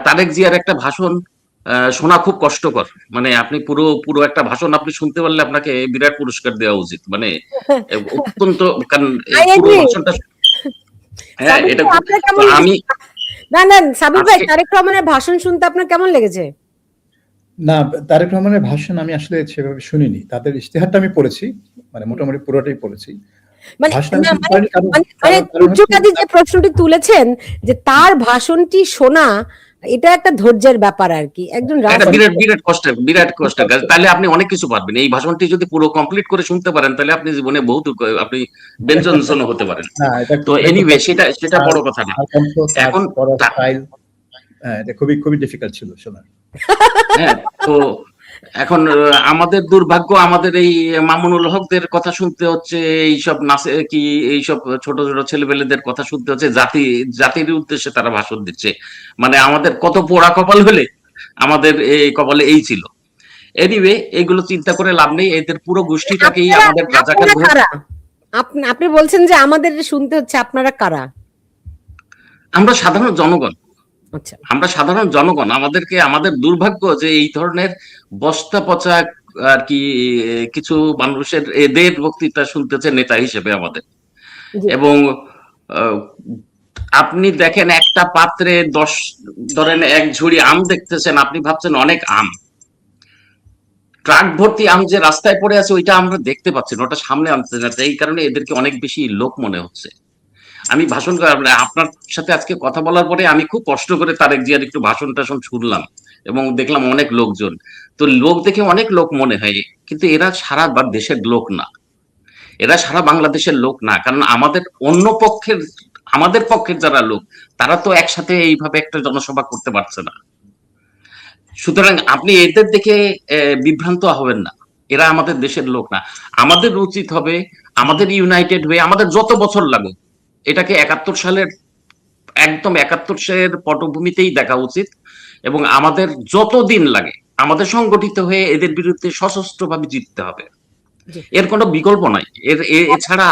তারেক জিয়ার একটা ভাষণ শোনা খুব কষ্টকর। মানে আপনি পুরো পুরো একটা ভাষণ আপনি শুনতে পারলে আপনাকে বিরাট পুরস্কার দেওয়া উচিত। মানে অত্যন্ত, কারণ আই পুরো এগ্রি। ভাষণটা, হ্যাঁ সাবির এটা ভাই খুব। আপনার তো কেমন আমি না না সাবির ভাই আজকে তারেক রহমানের ভাষণ শুনতে আপনার কেমন লেগেছে? না, তারেক রহমানের ভাষণ আমি আসলে সেভাবে শুনিনি। তাদের ইশতেহারটা আমি পড়েছি, মানে মোটামুটি পুরোটাই পড়েছি। মানে ভাষণ আমি না শুনতে মানে পারিনি, কারণ মানে মানে কারণ কারণ সূর্য হচ্ছে কাজী যে প্রশ্নটি তুলেছেন যে তার ভাষণটি শোনা, এটা একটা ধৈর্যের ব্যাপার আর কি, একজন এটা অনেক বিরাট রাজনীতি। বিরাট খুব কষ্টের কাজ। কষ্ট। তাহলে আপনি অনেক কিছু পারবেন। এই ভাষণটি যদি পুরো কমপ্লিট করে শুনতে পারেন, তাহলে আপনি জীবনে বহুত আপনি ব্যঞ্জনসন হতে পারেন। না, তো এটা খুব এনিওয়ে, কষ্ট। সেটা তার বড় কথা না। তার কণ্ঠ, তার এখন পড়ার তা- স্টাইল, এটা খুবই খুবই ডিফিকাল্ট ছিল শোনা। হ্যাঁ, তো এখন আমাদের দুর্ভাগ্য, আমাদের এই মামুনুল হকদের কথা শুনতে হচ্ছে, এইসব নাচে কি, এইসব ছোট ছোট ছেলেপেলেদের কথা শুনতে হচ্ছে, জাতির উদ্দেশ্যে তারা ভাষণ দিচ্ছে। মানে আমাদের কত পোড়া কপাল হলে আমাদের এই কপালে এই ছিল। এনিওয়ে, এগুলো চিন্তা করে লাভ নেই। এদের পুরো গোষ্ঠীটাকেই আপনারা আমাদের রাজাকার আপনারা ঘোষ। কারা? আপনি বলছেন যে আমাদের এটা শুনতে হচ্ছে, আপনারা কারা? আমরা সাধারণ জনগণ। আচ্ছা। আমরা সাধারণ জনগণ, আমাদের দুর্ভাগ্য যে এই ধরনের বস্তা পচা আর কি কিছু মানুষের এদের বক্তৃতা শুনতেছে নেতা হিসেবে আমাদের। জি। এবং আহ, আপনি দেখেন একটা পাত্রে 10, ধরেন 1 ঝুড়ি আম দেখতেছেন, আপনি ভাবছেন অনেক আম। ট্রাক ভর্তি আম যে রাস্তায় পড়ে আছে, ওইটা আমরা দেখতে পাচ্ছি না, ওটা সামনে আনতে না। এই কারণে এদেরকে অনেক বেশি লোক মনে হচ্ছে। আমি ভাষণ আপনার সাথে আজকে কথা বলার পরে আমি খুব কষ্ট করে তারেক জিয়ার একটু ভাষণ টাষণ শুনলাম, এবং দেখলাম অনেক লোকজন। তো লোক দেখে অনেক লোক মনে হয়, কিন্তু এরা সারা দেশের লোক না, এরা সারা বাংলাদেশের লোক না। কারণ আমাদের পক্ষের যারা লোক, তারা তো একসাথে এইভাবে একটা জনসভা করতে পারছে না। সুতরাং আপনি এদের দেখে বিভ্রান্ত হবেন না, এরা আমাদের দেশের লোক না। আমাদের উচিত হবে আমাদের ইউনাইটেড হয়ে, আমাদের যত বছর লাগুক, এটাকে 71 সালের, একদম 71 সালের পটভূমিতেই দেখা উচিত। এবং আমাদের যত দিন লাগে, আমাদের সংগঠিত হয়ে এদের বিরুদ্ধে সশস্ত্রভাবে জিততে হবে। জি। এর কোনো বিকল্প নাই। এছাড়া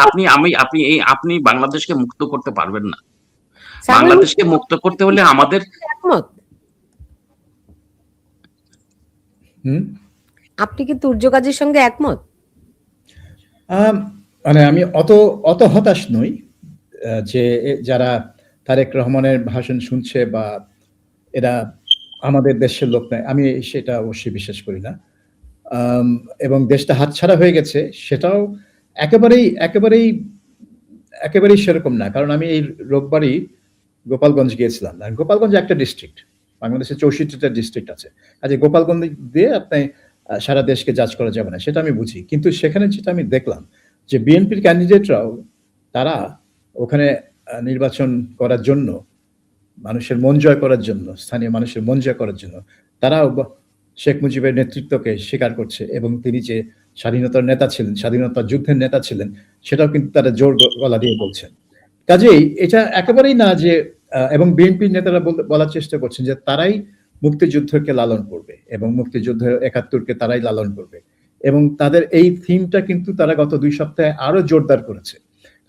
আপনি বাংলাদেশকে মুক্ত করতে পারবেন না। সাবির বাংলাদেশকে মুক্ত করতে হলে আমাদের, একমত? হুম। আপনি কি তুর্য কাজীর সঙ্গে একমত? আম, মানে আমি অত অত হতাশ নই, যে যারা তারেক রহমানের ভাষণ শুনছে বা এরা আমাদের দেশের লোক নয়, আমি সেটা অবশ্যই বিশ্বাস করি না। আম, এবং দেশটা হাতছাড়া হয়ে গেছে, সেটাও একেবারেই একেবারেই একেবারেই সেরকম না। কারণ আমি এই রোববারই গোপালগঞ্জ গিয়েছিলাম। আর গোপালগঞ্জ একটা ডিস্ট্রিক্ট, বাংলাদেশের 64টা ডিস্ট্রিক্ট আছে। আজ গোপালগঞ্জ দিয়ে আপনি সারা দেশকে জাজ করা যাবে না, সেটা আমি বুঝি। কিন্তু সেখানে যেটা আমি দেখলাম, যে বিএনপির ক্যান্ডিডেটরাও তারা ওখানে নির্বাচন করার জন্য, মানুষের মন জয় করার জন্য, স্থানীয় মানুষের মন জয় করার জন্য, তারাও শেখ মুজিবের নেতৃত্বকে স্বীকার করছে, এবং তিনি যে স্বাধীনতার নেতা ছিলেন, স্বাধীনতা যুদ্ধের নেতা ছিলেন, সেটাও কিন্তু তারা জোর গলা দিয়ে বলছেন। কাজেই এটা একেবারেই না যে এবং বিএনপির নেতারা বলার চেষ্টা করছেন যে তারাই মুক্তিযুদ্ধকে লালন করবে এবং মুক্তিযুদ্ধ 71-কে তারাই লালন করবে। এবং তাদের এই থিমটা কিন্তু তারা গত 2 সপ্তাহে আরো জোরদার করেছে।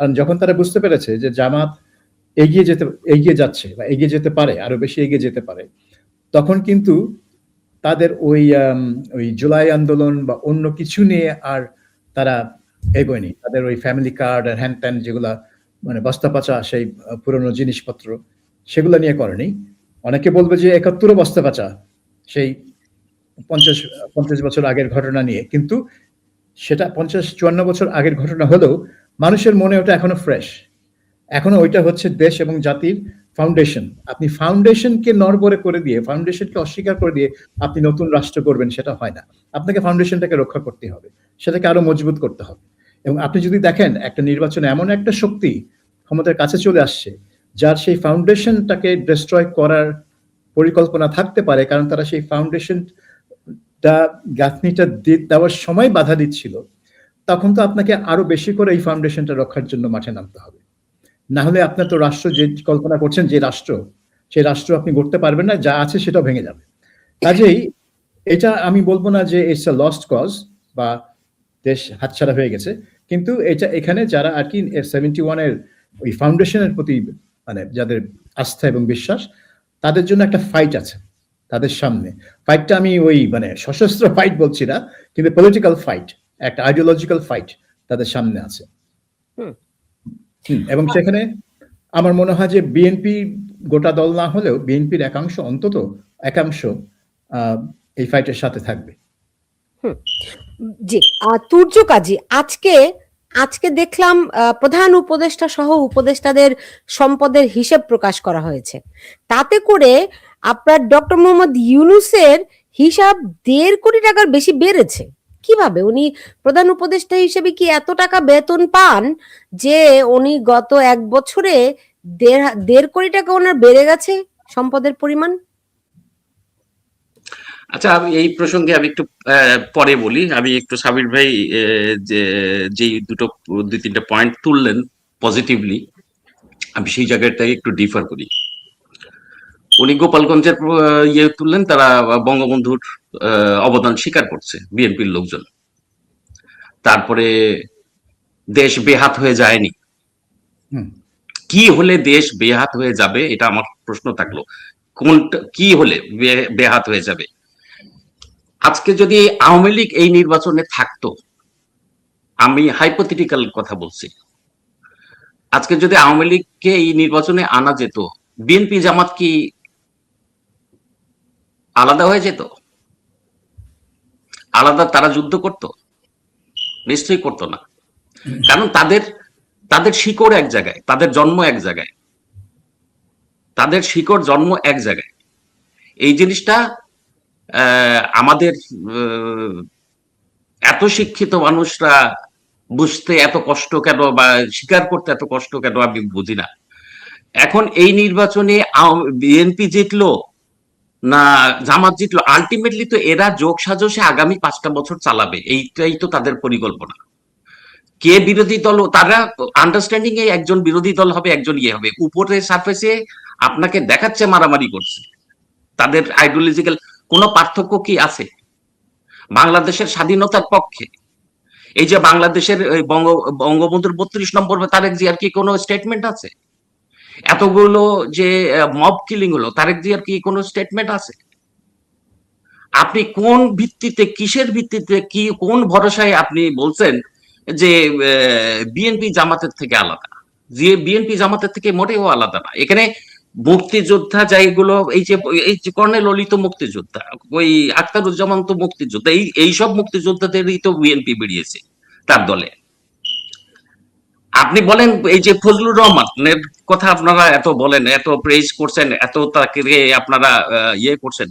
কারণ যখন তারা বুঝতে পেরেছে যে জামাত এগিয়ে যাচ্ছে বা এগিয়ে যেতে পারে, আরো বেশি এগিয়ে যেতে পারে, তখন কিন্তু তাদের ওই জুলাই আন্দোলন বা অন্য কিছু নিয়ে আর তারা এগোয়নি। তাদের ওই ফ্যামিলি কার্ড আর হ্যান ত্যান যেগুলা, মানে বস্তা পচা সেই পুরনো জিনিসপত্র, সেগুলো নিয়ে করেনি। অনেকে বলবে যে 71ও বস্তা পচা, সেই 50 বছর আগের ঘটনা নিয়ে। কিন্তু সেটা 50-54 বছর আগের ঘটনা হলেও মানুষের মনে ওটা এখনো ফ্রেশ। এখনো ওইটা হচ্ছে দেশ এবং জাতির ফাউন্ডেশন। আপনি ফাউন্ডেশনকে নড়বড়ে করে দিয়ে, ফাউন্ডেশনকে অস্বীকার করে দিয়ে আপনি নতুন রাষ্ট্র করবেন, সেটা হয় না। আপনাকে ফাউন্ডেশনটাকে রক্ষা করতে হবে, সেটাকে আরো মজবুত করতে হবে। এবং আপনি যদি দেখেন একটা নির্বাচন এমন একটা শক্তি ক্ষমতার কাছে চলে আসছে, যার সেই ফাউন্ডেশনটাকে ডিস্ট্রয় করার পরিকল্পনা থাকতে পারে, কারণ তারা সেই ফাউন্ডেশনটা, গাঁথনিটা দেওয়ার সময় বাধা দিচ্ছিল। তখন তো আপনাকে আরো বেশি করে এই ফাউন্ডেশনটা রক্ষার জন্য মাঠে নামতে হবে। না হলে আপনার তো রাষ্ট্র যে কল্পনা করছেন, যে রাষ্ট্র, সেই রাষ্ট্র আপনি গড়তে পারবেন না, যা আছে সেটাও ভেঙে যাবে। কাজেই এটা আমি বলবো না যে ইটস আ লস্ট কজ বা দেশ হাতছাড়া হয়ে গেছে, কিন্তু এটা এখানে যারা আর কি 71-এর ওই ফাউন্ডেশনের প্রতি, মানে যাদের আস্থা এবং বিশ্বাস, তাদের জন্য একটা ফাইট আছে তাদের সামনে। ফাইটটা আমি ওই মানে সশস্ত্র ফাইট বলছি না, কিন্তু পলিটিক্যাল ফাইট, একটা আইডিওলজিক্যাল ফাইট তাদের সামনে আছে। এবং সেখানে আমার মনে হয় যে বিএনপি গোটা দল না হলেও বিএনপির একাংশ এই ফাইটের সাথে থাকবে। জি, তুর্য কাজী, আজকে দেখলাম প্রধান উপদেষ্টা সহ উপদেষ্টাদের সম্পদের হিসেব প্রকাশ করা হয়েছে। তাতে করে আপনার ডক্টর মোহাম্মদ ইউনূসের হিসাব 1.5 কোটি টাকার বেশি বেড়েছে। কিভাবে? উনি প্রধান উপদেষ্টা হিসেবে কি এত টাকা বেতন পান যে উনি গত 1 বছরে 1.5 কোটি টাকা ওনার বেড়ে গেছে সম্পদের পরিমাণ? আচ্ছা, আমি এই প্রসঙ্গে আমি একটু পরে বলি। আমি একটু সাবির ভাই যে যেই 2-3টা পয়েন্ট তুললেন পজিটিভলি, আমি সেই জায়গাটাই একটু ডিফার করি। উনি গোপালগঞ্জের ইয়ে তুললেন, তারা বঙ্গবন্ধুর অবদান স্বীকার করছে বিএনপির লোকজন। তারপরে দেশ বেহাত হয়ে যায়নি, কি হলে দেশ বেহাত হয়ে যাবে, এটা আমার প্রশ্ন থাকলো। কোনটা কি হলে বেহাত হয়ে যাবে? আজকে যদি আওয়ামী লীগ এই নির্বাচনে থাকতো, আমি হাইপোথেটিক্যাল কথা বলছি, আজকে যদি আওয়ামী লীগকে এই নির্বাচনে আনা যেত, বিএনপি জামাত কি আলাদা হয়ে যেত? আলাদা তারা যুদ্ধ করত? নিশ্চয়ই করতো না। কারণ তাদের শিকড় এক জায়গায়, তাদের জন্ম এক জায়গায়, তাদের শিকড় জন্ম এক জায়গায়। এই জিনিসটা আমাদের এত শিক্ষিত মানুষরা বুঝতে এত কষ্ট কেন, বা স্বীকার করতে এত কষ্ট কেন, আমি বুঝি না। এখন এই নির্বাচনে বিএনপি জিতলো না জামাত জিতলো, আলটিমেটলি তো এরা যোগ সাজসে আগামী 5টা বছর চালাবে, এইটাই তো তাদের পরিকল্পনা। কে বিরোধী দল, তারা আন্ডারস্ট্যান্ডিং এ একজন বিরোধী দল হবে, একজন ইয়ে হবে, উপরে সারফেসে আপনাকে দেখাচ্ছে মারামারি করছে। তাদের আইডিওলজিক্যাল কোনো পার্থক্য কি আছে? বাংলাদেশের স্বাধীনতার পক্ষে এই যে বাংলাদেশের বঙ্গবন্ধুর 32 নম্বর তারেক জিয়ার কি কোনো স্টেটমেন্ট আছে? এতগুলো যে মব কিলিং হলো, তারেক জিয়ার কি কোনো স্টেটমেন্ট আছে? আপনি কোন ভিত্তিতে, কিসের ভিত্তিতে, কি কোন ভরসায় আপনি বলছেন যে বিএনপি জামাতের থেকে আলাদা? যে বিএনপি জামাতের থেকে মোটেও আলাদা না। এখানে মুক্তিযোদ্ধা যাইগুলো, এই যে কর্নেল অলি তো মুক্তিযোদ্ধা, ওই আখতারুজ্জামান তো মুক্তিযোদ্ধা, এই সব মুক্তিযোদ্ধাদেরই তো বিএনপি বেরিয়েছে তার দলে। আপনি বলেন এই যে ফজলুর রহমানের কথা আপনারা এত বলেন, এত প্রেজ করছেন, এত তাকে আপনারা ইয়ে করছেন,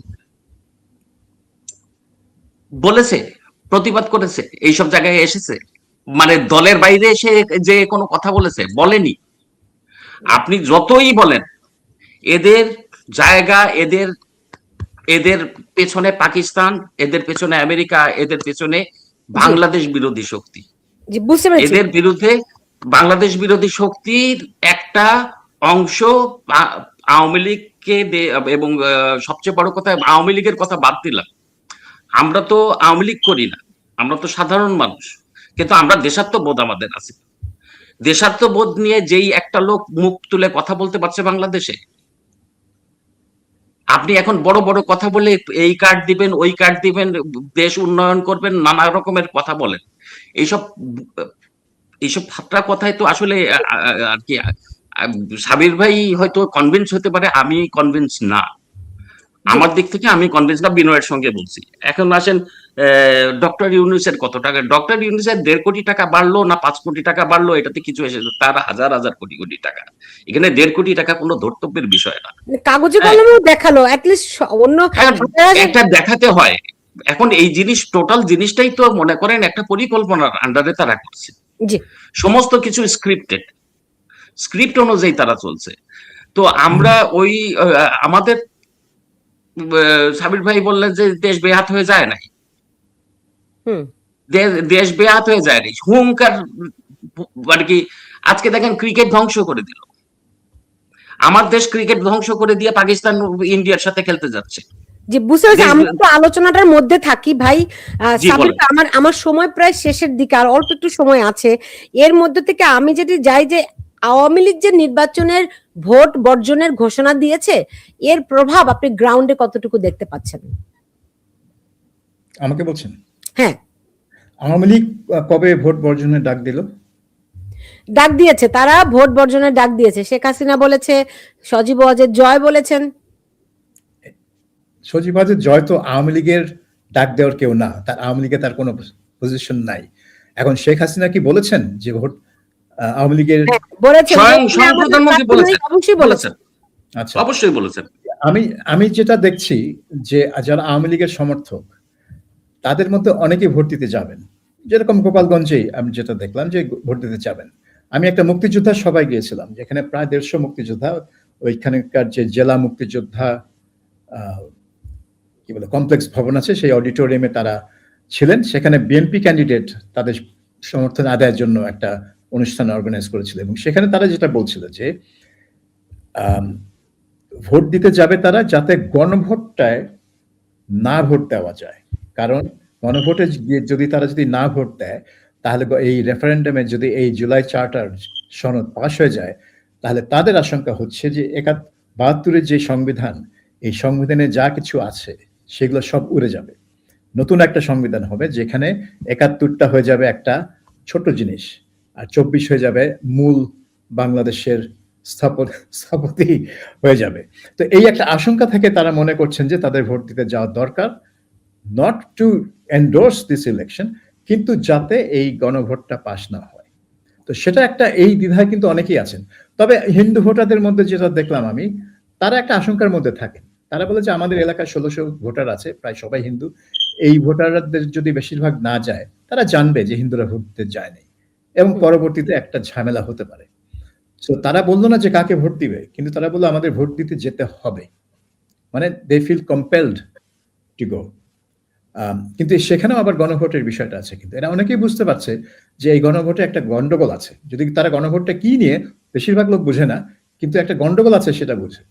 বলেছে, প্রতিবাদ করেছে, এইসব জায়গায় এসেছে, মানে দলের বাইরে এসে যে কোনো কথা বলেছে? বলেনি। আপনি যতই বলেন এদের জায়গা, এদের পেছনে পাকিস্তান, এদের পেছনে আমেরিকা, এদের পেছনে বাংলাদেশ বিরোধী শক্তি, এদের বিরুদ্ধে বাংলাদেশ বিরোধী শক্তির একটা অংশ আওয়ামী লীগকে, এবং সবচেয়ে বড় কথা আওয়ামী লীগের কথা বাদ দিলাম, আমরা তো আওয়ামী লীগ করি না, আমরা তো সাধারণ মানুষ, কিন্তু আমরা দেশাত্মবোধ আমাদের আছে। দেশাত্মবোধ নিয়ে যেই একটা লোক মুখ তুলে কথা বলতে পারছে বাংলাদেশে, আপনি এখন বড় বড় কথা বলে এই কার্ড দিবেন, ওই কার্ড দিবেন, দেশ উন্নয়ন করবেন, নানা রকমের কথা বলেন, এইসব ফাটরা কথাই তো আসলে আর কি। সাবির ভাই হয়তো কনভিন্স হতে পারে, আমি কনভিন্স না। আমার দিক থেকে আমি কনভিন্স না, বিনয়ের সঙ্গে বলছি। এখন আসেন ডক্টর ইউনূসের কত টাকা, ডক্টর ইউনূসের 1.5 কোটি টাকা বাড়লো না 5 কোটি টাকা বাড়লো, এটাতে কিছু এসেছে? তার হাজার হাজার কোটি কোটি টাকা। এখানে 1.5 কোটি টাকা কোনো ধর্তব্যের বিষয় না। কাগজে কলমেও দেখালো, অ্যাটলিস্ট অন্য একটা দেখাতে হয়। এখন এই জিনিস, টোটাল জিনিসটাই তো মনে করেন একটা পরিকল্পনার আন্ডারে তারা করছে, সমস্ত কিছু স্ক্রিপ্ট অনুযায়ী তারা চলছে। তো আমরা ওই আমাদের সাবির ভাই বললেন যে দেশ বেহাত হয়ে যায় নাই, দেশ বেহাত হয়ে যায় নাই, হুঙ্কার মানে কি। আজকে দেখেন ক্রিকেট ধ্বংস করে দিল, আমার দেশ ক্রিকেট ধ্বংস করে দিয়ে পাকিস্তান ইন্ডিয়ার সাথে খেলতে যাচ্ছে। যে বুঝতে পারছি, আমরা তো আলোচনাটার মধ্যে থাকি ভাই। আমার সময় প্রায় শেষের দিকে, আর অল্প একটু সময় আছে। এর মধ্যে থেকে আমি যেটি যাই যে আওয়ামী লীগ যে নির্বাচনের ভোট বর্জনের ঘোষণা দিয়েছে, এর প্রভাব আপনি গ্রাউন্ডে কতটুকু দেখতে পাচ্ছেন? আমাকে বলছেন হ্যাঁ, আওয়ামী লীগ কবে ভোট বর্জনের ডাক দিল? ডাক দিয়েছে, তারা ভোট বর্জনের ডাক দিয়েছে। শেখ হাসিনা বলেছে, সজীব ওয়াজেদ জয় বলেছেন। সজীব ওয়াজেদ জয় তো আওয়ামী লীগের ডাক দেওয়ার কেউ না, তার আওয়ামী লীগে তার কোনো পজিশন নাই। এখন শেখ হাসিনা কি বলেছেন যে ভোট আওয়ামী লীগের? হ্যাঁ, বলেছেন, স্বয়ং বলেছেন, স্বয়ং আমাদের প্রধানমন্ত্রী প্রাক্তন বলেছেন, অবশ্যই বলেছেন। আচ্ছা, অবশ্যই বলেছেন। আমি যেটা দেখছি যে যারা আওয়ামী লীগের সমর্থক তাদের মধ্যে অনেকেই ভোট দিতে যাবেন, যেরকম গোপালগঞ্জেই আমি যেটা দেখলাম যে ভোট দিতে যাবেন। আমি একটা মুক্তিযোদ্ধার সভায় গিয়েছিলাম যেখানে প্রায় 150 মুক্তিযোদ্ধা, ওইখানকার যে জেলা মুক্তিযোদ্ধা কি বলে কমপ্লেক্স ভবন আছে সেই অডিটোরিয়ামে তারা ছিলেন। সেখানে বিএনপি ক্যান্ডিডেট তাদের সমর্থন আদায়ের জন্য একটা অনুষ্ঠান অর্গানাইজ করেছিল এবং সেখানে তারা যেটা বলছিল যে ভোট দিতে যাবে তারা যাতে গণভোটটায় না ভোট দেওয়া যায়, কারণ গণভোটে যদি তারা না ভোট দেয় তাহলে এই রেফারেন্ডামে যদি এই জুলাই চার্টার সনদ পাশ হয়ে যায় তাহলে তাদের আশঙ্কা হচ্ছে যে 72-এর যে সংবিধান, এই সংবিধানে যা কিছু আছে সেগুলো সব উড়ে যাবে। নতুন একটা সংবিধান হবে যেখানে 71টা হয়ে যাবে একটা ছোট জিনিস আর 24 হয়ে যাবে মূল বাংলাদেশের স্থপতি হয়ে যাবে। তো এই একটা আশঙ্কা থেকে তারা মনে করছেন যে তাদের ভোট দিতে যাওয়া দরকার, not to endorse this election, কিন্তু যাতে এই গণভোটটা পাস না হয়। তো সেটা একটা, এই দ্বিধায় কিন্তু অনেকেই আছেন। তবে হিন্দু ভোটারদের মধ্যে যেটা দেখলাম আমি, তারা একটা আশঙ্কার মধ্যে থাকেন। তারা বলে যে আমাদের এলাকায় 1600 ভোটার আছে, প্রায় সবাই হিন্দু, এই ভোটারদের যদি বেশিরভাগ না যায় তারা জানবে যে হিন্দুরা ভোট দিতে যায়নি এবং পরবর্তীতে একটা ঝামেলা হতে পারে। তো তারা বললো না যে কাকে ভোট দিবে, কিন্তু তারা বললো আমাদের ভোট দিতে যেতে হবে, মানে they feel compelled to go. কিন্তু সেখানেও আবার গণভোটের বিষয়টা আছে, কিন্তু এরা অনেকেই বুঝতে পারছে যে এই গণভোটে একটা গন্ডগোল আছে। যদি তারা গণভোটটা কি নিয়ে বেশিরভাগ লোক বুঝে না, কিন্তু একটা গন্ডগোল আছে সেটা বুঝে।